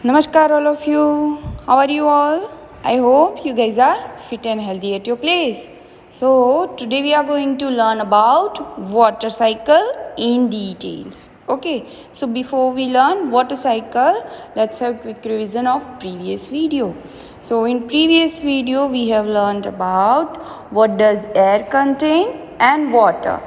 Namaskar, all of you. How are you all? I hope you guys are fit and healthy at your place. So, today we are going to learn about water cycle in details. Okay, so before we learn water cycle, let's have quick revision of previous video. So, in previous video, we have learned about what does air contain and water,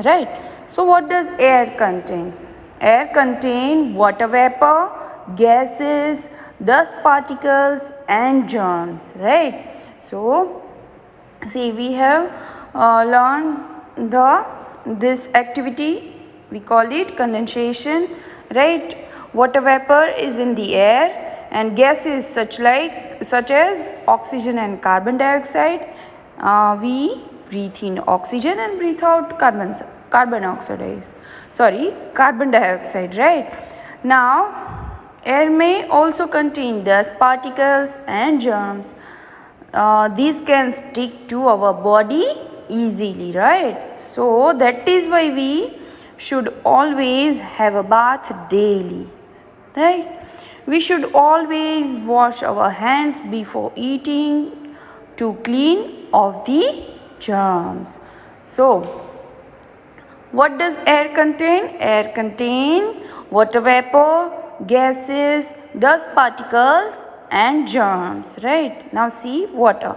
right? So, what does air contain? Air contain water vapor, gases, dust particles and germs, right? So see, we have learned this activity, we call it condensation, right? Water vapor is in the air and gases such as oxygen and carbon dioxide. We breathe in oxygen and breathe out carbon dioxide, right? Now air may also contain dust particles and germs. These can stick to our body easily, right? So that is why we should always have a bath daily, right? We should always wash our hands before eating to clean off the germs. So what does air contain? Air contain water vapor, gases, dust particles and germs, right? Now see water.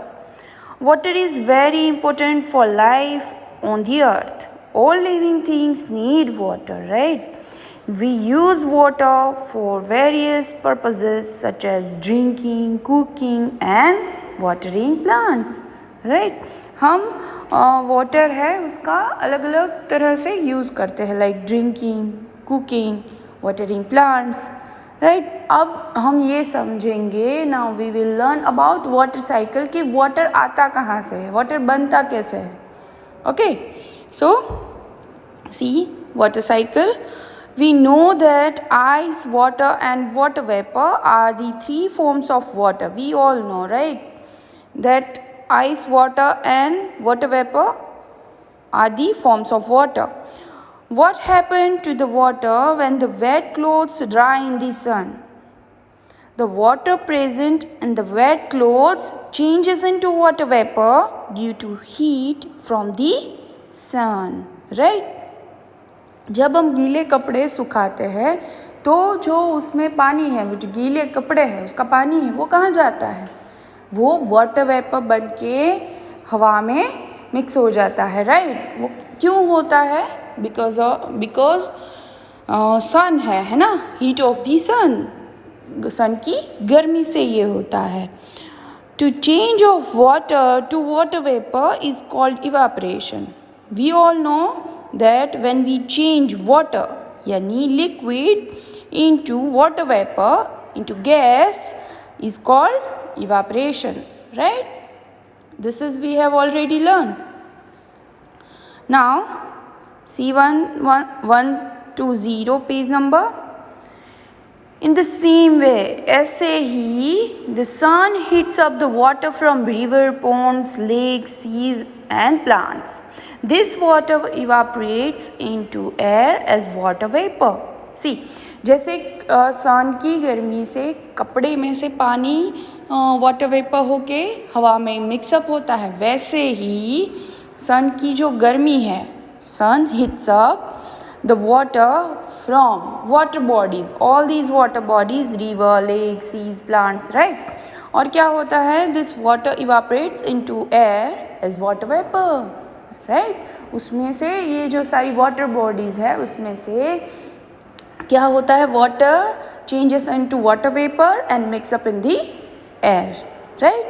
Water is very important for life on the earth. All living things need water, right? We use water for various purposes such as drinking, cooking and watering plants, right? हम water है उसका अलग अलग तरह से use करते हैं, like drinking, cooking, watering plants, right? अब हम ये समझेंगे, now we will learn about water cycle कि वाटर आता कहाँ से है, वाटर बनता कैसे है. Okay, so see water cycle. We know that ice, water and water vapor are the three forms of water. We all know, right? That ice, water and water vapor are the forms of water. What happened to the water when the wet clothes dry in the sun? The water present in the wet clothes changes into water vapor due to heat from the sun, right? जब हम गीले कपड़े सुखाते हैं तो जो उसमें पानी है, वो जो गीले कपड़े हैं उसका पानी है, वो कहाँ जाता है? वो वाटर वेपर बन के हवा में मिक्स हो जाता है, राइट? वो क्यों होता है? बिकॉज सन है ना, हीट ऑफ द सन की गर्मी से ये होता है. To change of water to water vapour is called evaporation. We all know that when we change water, yani liquid, into water vapor, into gas, is called evaporation, right? This is we have already learned. Now see 120 page number. In the same way, ऐसे ही the sun heats up the water from river, ponds, lakes, seas and plants. This water evaporates into air as water vapor. See, जैसे सन की गर्मी से कपड़े में से पानी water vapour होके हवा में मिक्सअप होता है, वैसे ही सन की जो गर्मी है, sun heats up the water from water bodies, all these water bodies, river, lake, seas, plants, right? और क्या होता है? This water evaporates into air as water vapor, right? उसमें से ये जो सारी water bodies है उसमें से क्या होता है? Water changes into water vapor and mix up in the air, right?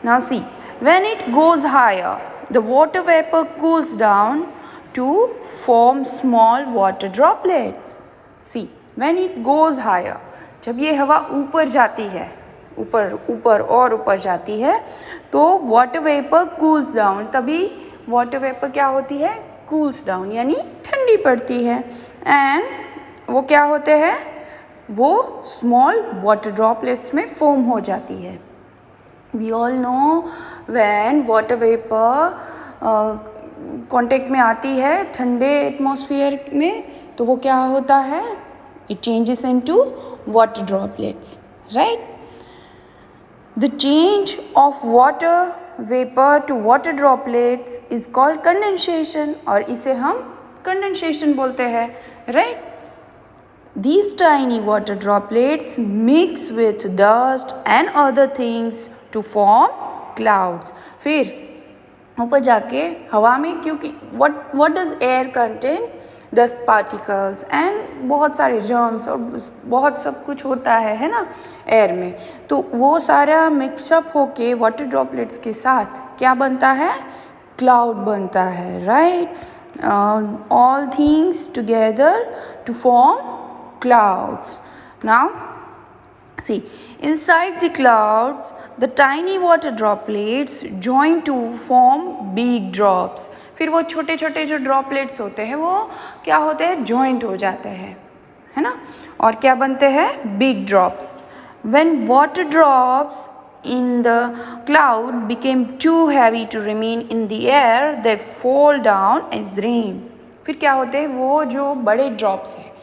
Now see, when it goes higher, the water vapor cools down to form small water droplets. See, when it goes higher, जब ये हवा ऊपर जाती है, ऊपर और ऊपर जाती है, तो water vapor cools down. तभी water vapor क्या होती है? Cools down, यानी ठंडी पड़ती है. And वो क्या होते हैं? वो small water droplets में form हो जाती है. We all know when water vapor contact में आती है ठंडे एटमॉस्फेयर में, तो वो क्या होता है? It changes into water droplets, right? The change of water vapor to water droplets is called condensation, और इसे हम condensation बोलते हैं, right? These tiny water droplets mix with dust and other things to form clouds. फिर ऊपर जाके हवा में, क्योंकि what does air contain? Dust particles and बहुत सारे germs और बहुत सब कुछ होता है ना एयर में, तो वो सारा मिक्सअप होके वाटर ड्रॉपलेट्स के साथ क्या बनता है? क्लाउड बनता है, right? All things together to form clouds. Now see, inside the clouds the tiny water droplets join to form big drops. फिर वो छोटे छोटे जो ड्रॉपलेट्स होते हैं वो क्या होते हैं? जॉइंट हो जाते हैं, है ना, और क्या बनते हैं? Big drops. When water drops in the cloud became too heavy to remain in the air, they fall down as rain. फिर क्या होते हैं? वो जो बड़े ड्रॉप्स हैं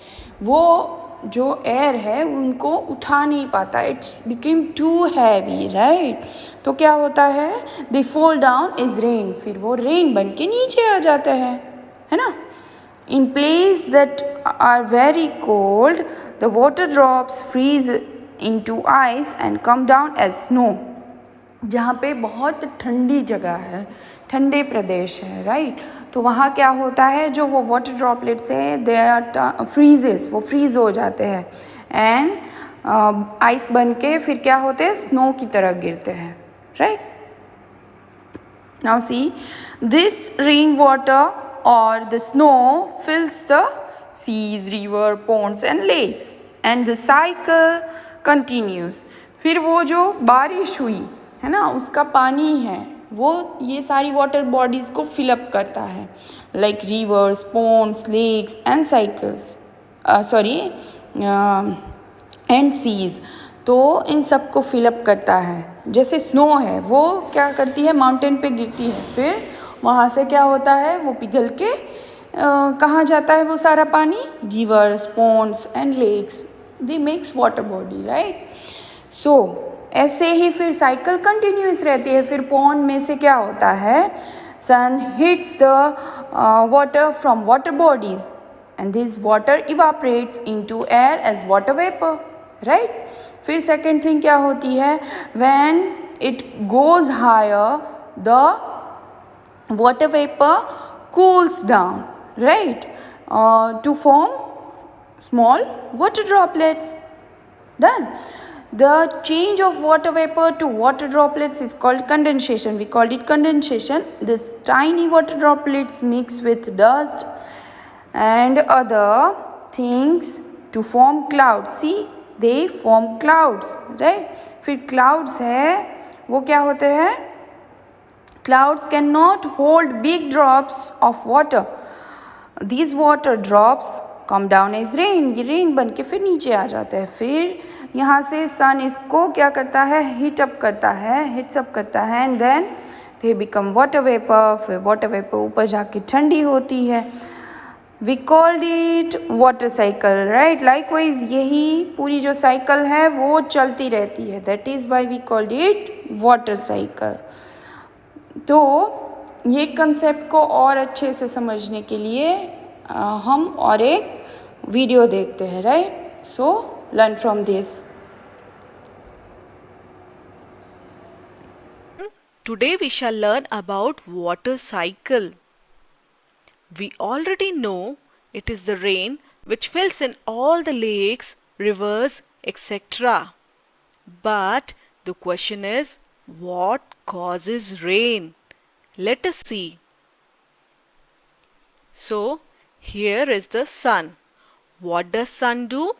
वो जो एयर है उनको उठा नहीं पाता, it's became too heavy, right? तो क्या होता है? They fall down is rain. फिर वो रेन बन के नीचे आ जाते हैं, है ना? In place that are very cold the water drops freeze into ice and come down as snow. जहाँ पे बहुत ठंडी जगह है, ठंडे प्रदेश है, राइट? तो वहाँ क्या होता है? जो वो वाटर ड्रॉपलेट्स है दे आर फ्रीजेस, वो फ्रीज हो जाते हैं एंड आइस बन के फिर क्या होते हैं? स्नो की तरह गिरते हैं, right? Now see, this rain water और the snow fills the seas, river, ponds and lakes and the cycle continues. फिर वो जो बारिश हुई है ना उसका पानी है वो ये सारी वाटर बॉडीज़ को फिलअप करता है, like rivers, ponds, lakes and cycles, and seas. तो इन सब को फिलअप करता है. जैसे स्नो है वो क्या करती है? माउंटेन पे गिरती है, फिर वहाँ से क्या होता है? वो पिघल के कहाँ जाता है वो सारा पानी? Rivers, ponds and lakes, they makes water body, right? So ऐसे ही फिर साइकिल कंटिन्यूस रहती है. फिर पॉन्ड में से क्या होता है? Sun hits the water from water bodies and this water evaporates into air as water vapour, right? फिर सेकेंड थिंग क्या होती है? When it goes higher the water vapour cools down, right? To form small water droplets. Done. The change of water vapor to water droplets is called condensation. We called it condensation. This tiny water droplets mix with dust and other things to form clouds. See, they form clouds, right? फिर clouds है वो क्या होते हैं? Clouds cannot hold big drops of water. These water drops come down as rain. ये rain बन के फिर नीचे आ जाते हैं. फिर यहाँ से सन इसको क्या करता है? हीट्स अप करता है and then they become water vapour. फिर वाटर वेपर ऊपर जाके ठंडी होती है. We called it water cycle, right? Likewise यही पूरी जो साइकिल है वो चलती रहती है, that is why we called it water cycle. तो ये कंसेप्ट को और अच्छे से समझने के लिए हम और एक वीडियो देखते हैं, right? So learn from this. Today we shall learn about water cycle. We already know it is the rain which fills in all the lakes, rivers, etc. But the question is, what causes rain? Let us see. So here is the sun. What does sun do?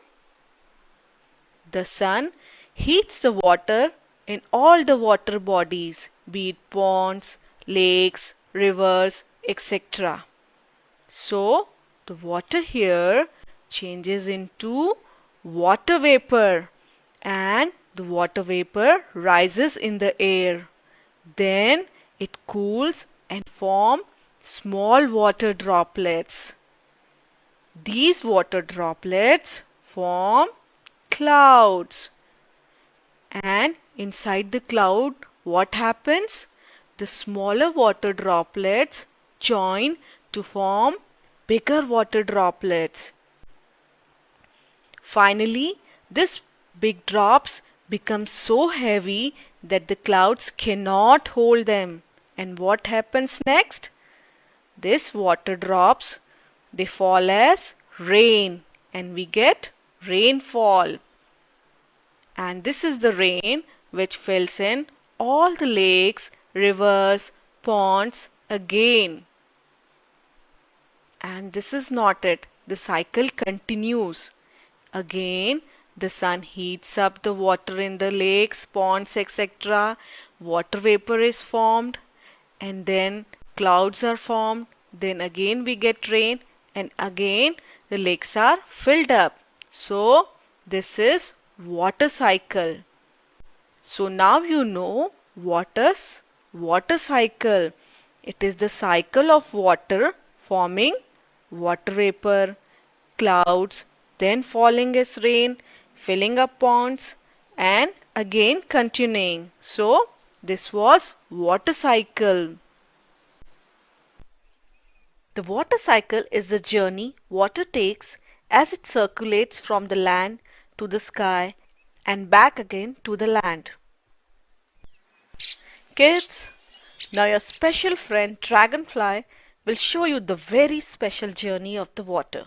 The sun heats the water in all the water bodies, be it ponds, lakes, rivers, etc. So, the water here changes into water vapor and the water vapor rises in the air. Then it cools and forms small water droplets. These water droplets form clouds. and inside the cloud, what happens? The smaller water droplets join to form bigger water droplets. Finally, these big drops become so heavy that the clouds cannot hold them. And what happens next? These water drops, they fall as rain, and we get rainfall. And this is the rain which fills in all the lakes, rivers, ponds again. And this is not it. The cycle continues. Again, the sun heats up the water in the lakes, ponds, etc. Water vapor is formed, and then clouds are formed. Then again we get rain, and again the lakes are filled up. So this is water cycle. So now you know what is water cycle. It is the cycle of water forming water vapor, clouds, then falling as rain, filling up ponds, and again continuing. So this was water cycle. The water cycle is the journey water takes as it circulates from the land to the sky and back again to the land. Kids, now your special friend Dragonfly will show you the very special journey of the water.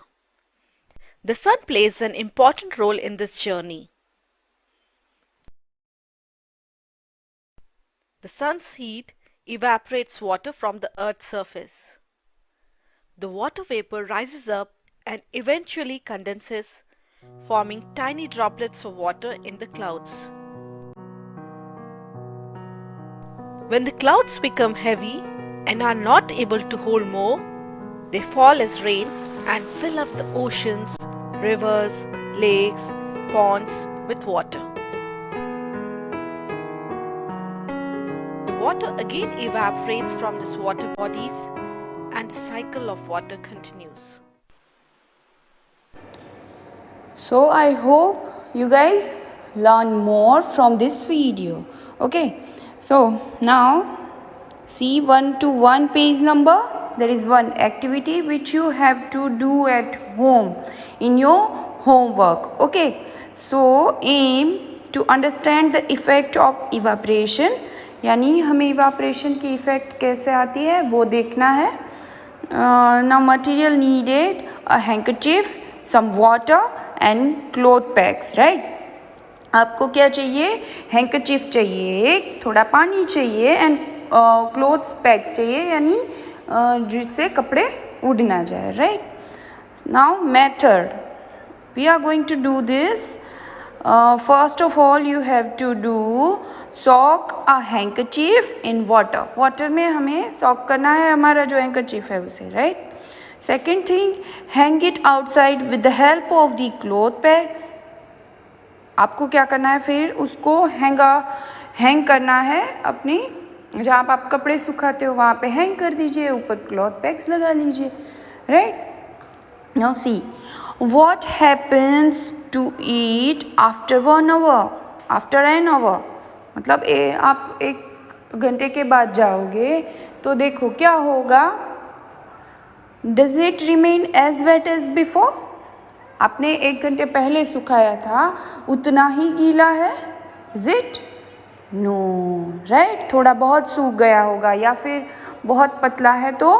The sun plays an important role in this journey. The sun's heat evaporates water from the earth's surface. The water vapor rises up and eventually condenses, forming tiny droplets of water in the clouds. When the clouds become heavy and are not able to hold more, they fall as rain and fill up the oceans, rivers, lakes, ponds with water. The water again evaporates from these water bodies and the cycle of water continues. So I hope you guys learn more from this video. Okay, so now see 1 to 1 page number. There is one activity which you have to do at home in your homework. Okay, so aim to understand the effect of evaporation, यानी हमें evaporation की effect कैसे आती है वो देखना है. Now material needed: a handkerchief, some water and cloth pegs, right? आपको क्या चाहिए? हैंकरचीफ चाहिए, एक थोड़ा पानी चाहिए एंड क्लोथ्स पैक्स चाहिए, यानी जिससे कपड़े उड़ ना जाए, right? Now method, we are going to do this. First of all you have to do soak a handkerchief in water. Water में हमें सॉक करना है हमारा जो हैंकरचीफ है उसे, right? Second thing, hang it outside with the help of the cloth PACS. आपको क्या करना है फिर? उसको हैंग करना है अपनी जहाँ आप कपड़े सुखाते हो वहाँ पे हैंग कर दीजिए, ऊपर क्लॉथ पैक्स लगा लीजिए, right? Now see what happens to it after 1 hour, after an hour. मतलब आप 1 घंटे के बाद जाओगे तो देखो क्या होगा. Does it remain as wet as before? आपने 1 घंटे पहले सुखाया था उतना ही गीला है? Is it? No, right? थोड़ा बहुत सूख गया होगा, या फिर बहुत पतला है तो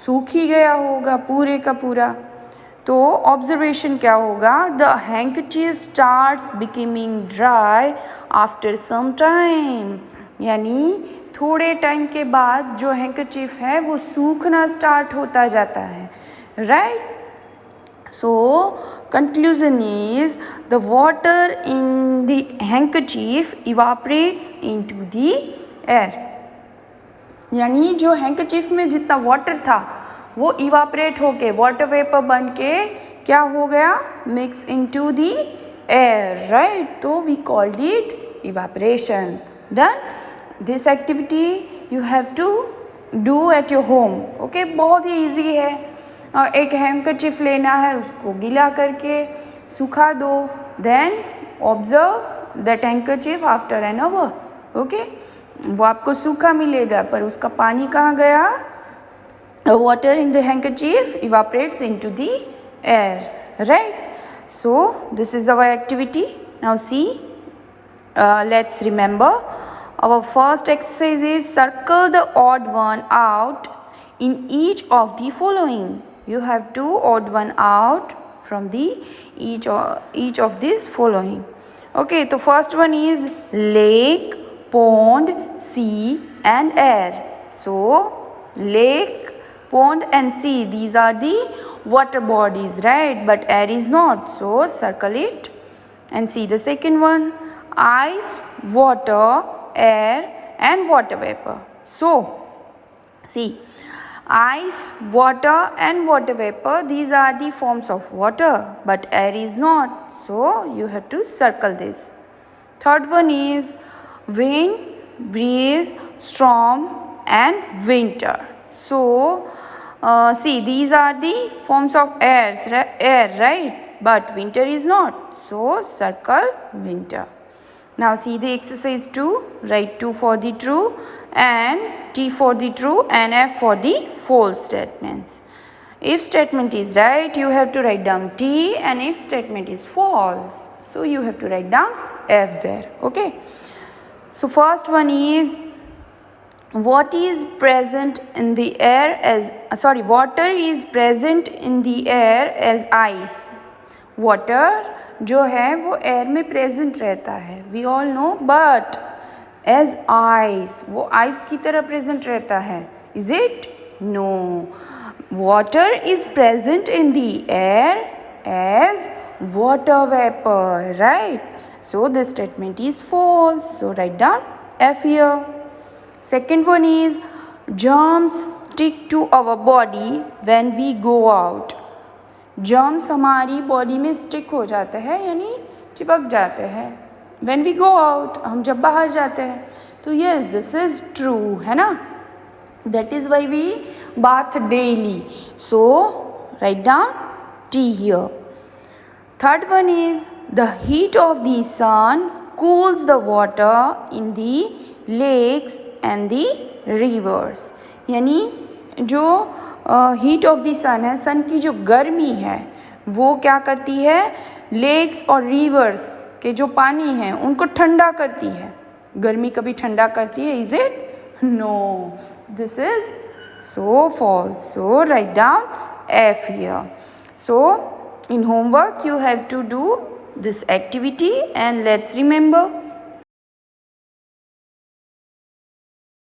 सूख ही गया होगा पूरे का पूरा. तो ऑब्जर्वेशन क्या होगा? The handkerchief starts becoming dry after some time, यानी थोड़े टाइम के बाद जो हैंकरचीफ है वो सूखना स्टार्ट होता जाता है, right? So conclusion is the water in the handkerchief evaporates into the air. यानी जो हैंकरचीफ में जितना वाटर था वो इवापरेट होके वाटर वेपर बन के क्या हो गया? Mix into the air, right? तो we called it evaporation. Done. This activity you have to do at your home. Okay, बहुत ही ईजी है. एक हैंकरचीफ लेना है, उसको गीला करके सुखा दो, then observe that handkerchief after an hour. Okay, वो आपको सूखा मिलेगा पर उसका पानी कहाँ गया? Water in the handkerchief evaporates into the air, right? So this is our activity. Now see, let's remember our first exercise is circle the odd one out in each of the following. You have to odd one out from the each of these following. Okay, so first one is lake, pond, sea and air. So lake, pond and sea, these are the water bodies, right? But air is not, so circle it and see the second one, ice, water, air and water vapor. So see, ice, water and water vapor, these are the forms of water, but air is not, so you have to circle this. Third one is wind, breeze, storm and winter. So see, these are the forms of air, right? But winter is not, so circle winter. Now see the exercise 2, write 2 for the true and T for the true and F for the false statements. If statement is right, you have to write down T, and if statement is false, so you have to write down F there. Okay. So first one is, what is present in the air as water is present in the air as ice. Water जो है वो air में present रहता है, we all know, but as ice, वो ice की तरह present रहता है. Is it? No. Water is present in the air as water vapor, right? So this statement is false, so write down F here. Second one is, germs stick to our body when we go out. germs हमारी body में stick हो जाते हैं, यानी चिपक जाते हैं. when we go out, हम जब बाहर जाते हैं. तो yes, this is true, है ना? that is why we bath daily. so write down T here. Third one is, the heat of the sun cools the water in the lakes and the rivers. यानी जो heat of the सन है, सन की जो गर्मी है वो क्या करती है, लेक्स और रिवर्स के जो पानी हैं उनको ठंडा करती है. गर्मी कभी ठंडा करती है? Is it? No. This is so false, so write down F here. So in homework you have to do this activity, and let's remember